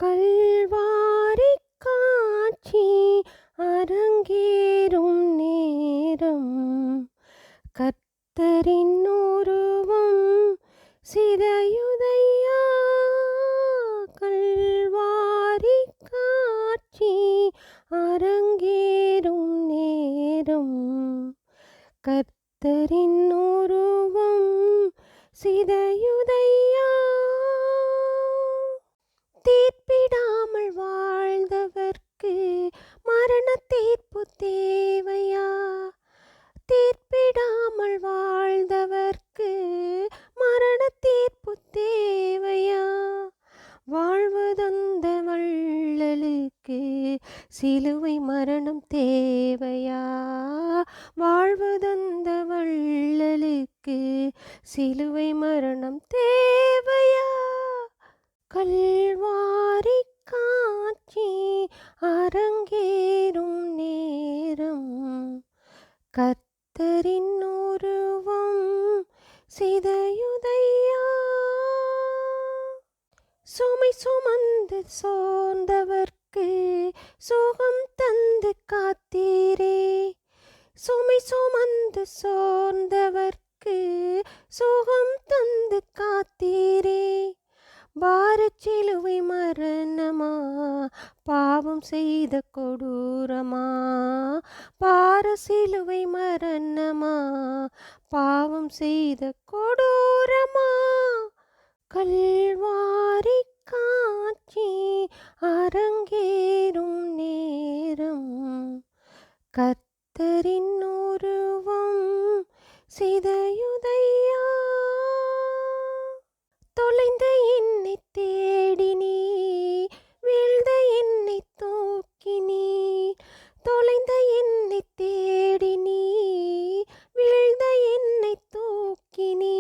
கல்வாரி காட்சி அரங்கேறும் நேரம் கர்த்தரின் உருவம் சிதையுதையா. கல்வாரி காட்சி அரங்கேறும் நேரம் கர்த்தரின் உருவம் சிதையுதையா. தீர்ப்பிடாமல் வாழ்ந்தவர்க்கு மரண தீர்ப்பு தேவையா? தீர்ப்பிடாமல் வாழ்ந்தவர்க்கு மரண தீர்ப்பு தேவையா? வாழ்வு தந்த வள்ளலுக்கு சிலுவை மரணம் தேவையா? வாழ்வு தந்த வள்ளலுக்கு சிலுவை மரணம் தேவையா? கல்வாரி காட்சி அரங்கேறும் நேரம் கர்த்தரின் உருவம் சிதையுதையா. சுமை சுமந்து சோர்ந்தவர்க்கு சுகம் தந்து காத்தீரே. சுமை சுமந்து சோர்ந்தவர்க்கு சுகம் தந்து காத்தீரே. பாரச்சிலுவை மரணமா பாவம் செய்த கொடூரமா? பாரசிலுவை மரணமா பாவம் செய்த கொடூரமா? கல்வாரி காட்சி அரங்கேறும் நேரம் கர்த்தரின் உருவம் சிதையுதையா. தொலைந்த என்னை தேடினீ, வீழ்ந்த என்னை தூக்கினீ. தொலைந்த என்னை தேடினீ, வீழ்ந்த என்னை தூக்கினீ.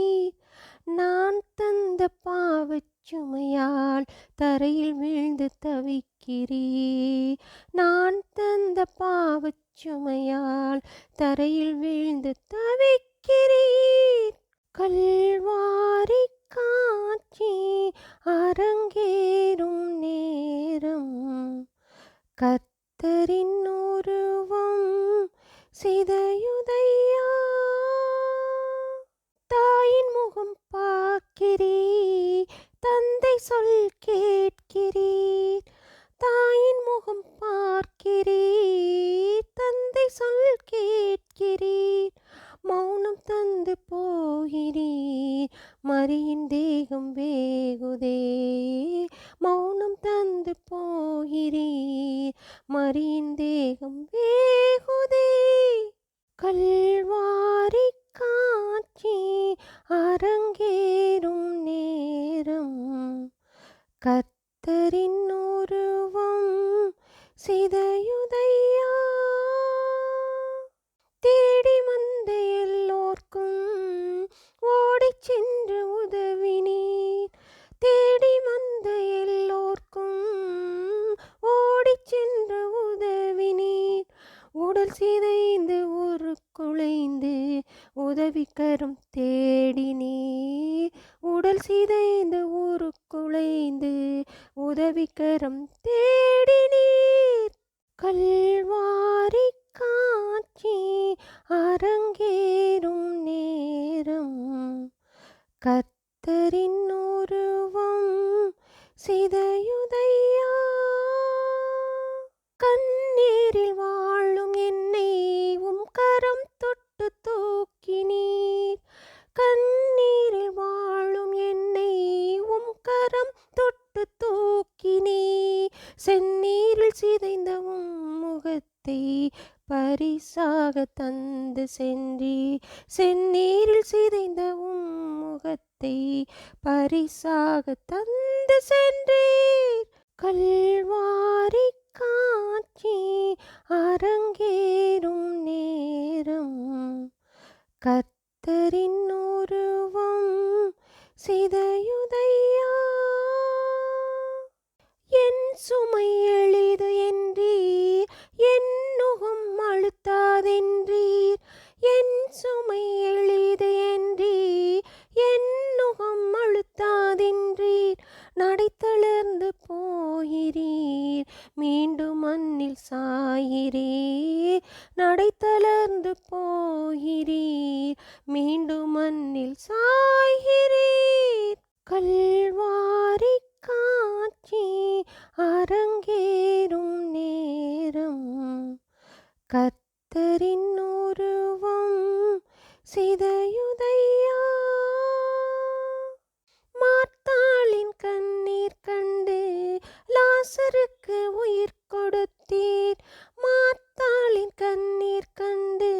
நான் தந்த பாவச்சுமையால் தரையில் வீழ்ந்து தவிக்கிறீர். நான் தந்த பாவச்சுமையால் தரையில் வீழ்ந்து தவிக்கிறீர். கல்வாரி காட்சி அரங்கேறும் நேரம் கர்த்தரின் உருவம் சிதையுதையா. தாயின் முகம் பார்க்கிறீர், தந்தை சொல் கேட்கிறீர். தாயின் முகம் பார்க்கிறீர், தந்தை சொல் கேட்கிறீர். மௌனம் தந்து போகிறீர், மரியின் தேகம் வேகுதே. மௌனம் தந்து போகிறீர், மரியின் தேகம் வேகுதே. கல்வாரி காட்சி அரங்கேறும் நேரம் கர்த்தரின் உருவம் சிதையுதையா. தேடி வந்த எல்லோர்க்கும் ஓடிச் சென்று உதவினீர். தேடி வந்த எல்லோர்க்கும் ஓடிச் சென்று உதவினீர். உடல் சிதைந்து உருக்குலைந்து உதவிக்கரம் தேடினீர். உடல் சிதைந்து உருக்குலைந்து உதவிக்கரம் தேடினீர். கல்வாரி காட்சி அரங்கேறும் நேரம் கர்த்தரின் உருவம் சிதையுதையா. கண்ணீரில் வாழும் என்னை உம் கரம் தொட்டு தூக்கினீர். கண்ணீரில் வாழும் என்னை உம் கரம் தொட்டு தூக்கினீர். செந்நீரில் சிதைந்த உம் முகத்தை பரிசாக தந்து சென்றீர். செந்நீரில் சிதைந்த உம் முகத்தை பரிசாக தந்து சென்றீர். கல்வாரி காட்சி அரங்கேறும் நேரம் கர்த்தரின் உருவம் சிதையுதையா. என் சுமை எளிது என்றீர், என் நுகம் அழுத்தாதென்றீர். என் சுமை எளிது என்றீர், என் நுகம் அழுத்தாதென்றீர். நடைத்தளர்ந்து போய் மண்ணில் சாயிரீர், நடை தளர்ந்து போகிறீர், மீண்டும் மண்ணில் சாய்கிறீர். கல்வாரி காட்சி அரங்கேறும் நேரம், கர்த்தரின் உருவம் சிதையுதையா. மார்த்தாளின் கண்ணீர் கண்டு லாசருக்கு உயிர் கொடுத்தீர், மார்த்தாளின் கண்ணீர் கண்டு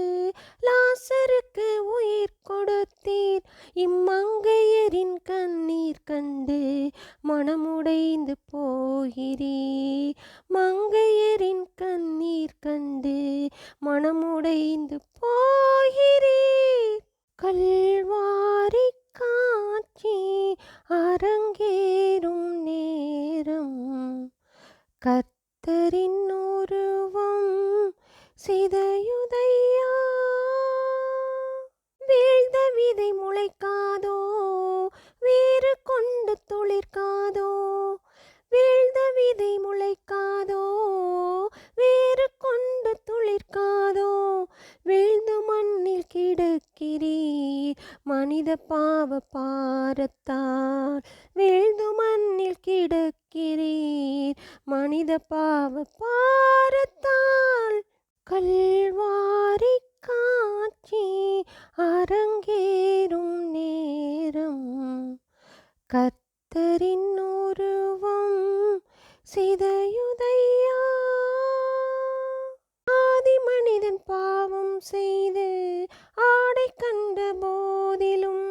லாசருக்கு உயிர் கொடுத்தீர். இம்மங்கையரின் கண்ணீர் கண்டு மனமுடைந்து போகிறீர், மங்கையரின் கண்ணீர் கண்டு மனமுடைந்து போகிறீர். கல்வாரி காட்சி அரங்கேறும் நேரம், கர்த்தரின் உருவம் சிதையுதையா. வீழ்ந்த விதை முளைக்காதோ, வேறு கொண்டு துளிர்க்காதோ, வீழ்ந்த விதை முளைக்காதோ, வேறு கொண்டு துளிர்க்காதோ. வீழ்ந்து மண்ணில் கிடக்கிறீர், மனித பாவ பாரத்தால், வீழ்ந்து மண்ணில் கிடக்கிறீர், மனித பாவ பாரத்தால். கல்வாரி காட்சி அரங்கேறும் நேரம், கர்த்தரின் உருவம் சிதையுதையா. ஆதி மனிதன் பாவம் செய்து ஆடை கண்ட போதிலும்,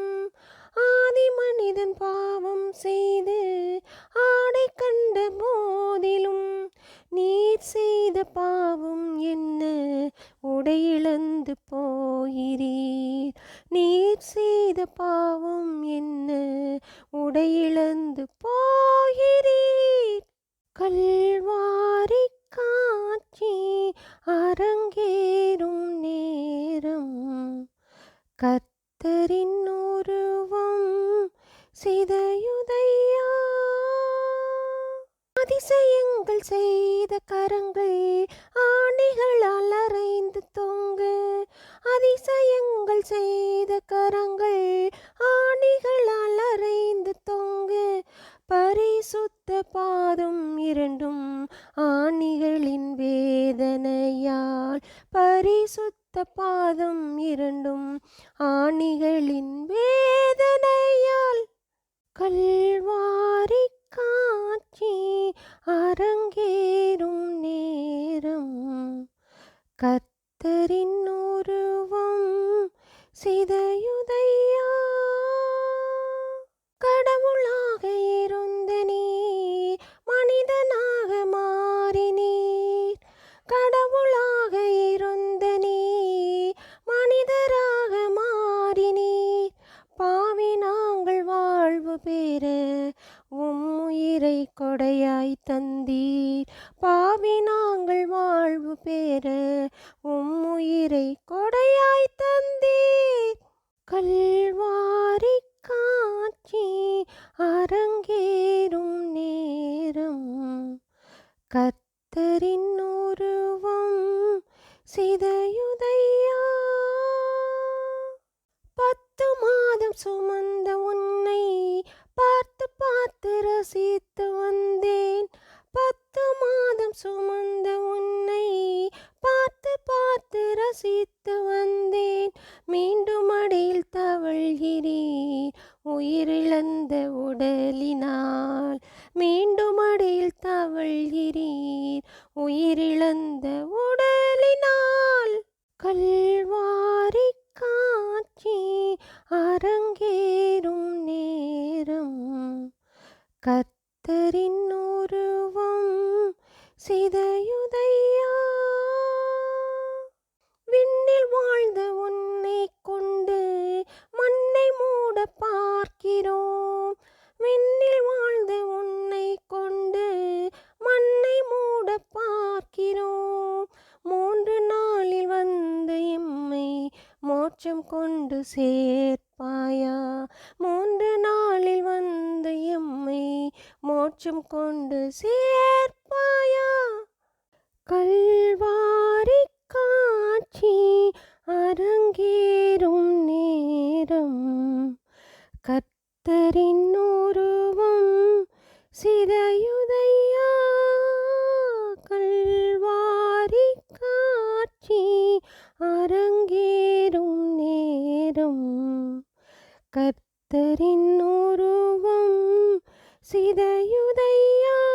ஆதி மனிதன் பாவம் செய்து ஆடை கண்ட போதிலும், நீர் செய்த பாவம் என்ன உடையிழந்து போகிறீர், நீர் செய்த பாவம் என்ன உடையிழந்து போகிறீர். கல்வாரி காட்சி அரங்கேறும் நேரம், கர்த்தரின் உருவம் சிதையுதையா. அதிசயங்கள் செய்த கரங்கள் ஆணிகளால் அறைந்து தொங்க, அதிசயங்கள் செய்த கரங்கள் ஆணிகளால் அறைந்து தொங்க. பரிசுத்த பாதம் இரண்டும் ஆணிகளின் வேதனையால், பரிசுத்த பாதம் இரண்டும் ஆணிகளின் வேதனையால். கல்வாரி காட்சி அரங்கேறும் நேரம், கர்த்தரின் உருவம் சிதையுதையா. கடவுளாக இருந்த நீர் மனிதனாக மாறினீர், கடவுளாக இருந்த நீர் மனிதராக மாறினீர். பாவி நாங்கள் வாழ்வு பெற உம்முயிரை கொடையாய் தந்தீர், பாவி நாங்கள் வாழ்வு பெற உம்முயிரை கொடையாய் தந்தீர். கல்வாரி காட்சி அரங்கேறும் நேரம், கர்த்தரின் உருவம் சிதையுதையா. 10 மாதம் சுமந்த உன்னை பார்த்து பார்த்து ரசித்து வந்தேன், 10 மாதம் சுமந்த உன்னை பார்த்து பார்த்து ரசித்து வந்தேன். மீண்டும் மடியில் தவழ்கிறீர் உயிரிழந்த உடலினால், மீண்டும் மடியில் தவழ்கிறீர் உயிரிழந்த உடலினால். கல்வாரி காட்சி அரங்கேறும் நேரம், கர்த்தரின் உருவம் சிதையுதையா. விண்ணில் வாழ்ந்த உன்னை கொண்டு மண்ணை மூட பார்க்கிறோம், விண்ணில் வாழ்ந்த உன்னை கொண்டு மண்ணை மூட பார்க்கிறோம். 3 நாளில் வந்து எம்மை மோட்சம் கொண்டு சேர்ப்பாயா, 3 நாளில் வந்து எம்மை மோட்சம் கொண்டு சேர்ப்பாயா. கல்வாரி காட்சி அரங்கேறும் நேரம் கர்த்தரின் உருவம் சிதையுதையா. கல்வாரி காட்சி அரங்கேறும் நேரம் கர்த்தரின் உருவம் சிதையுதையா.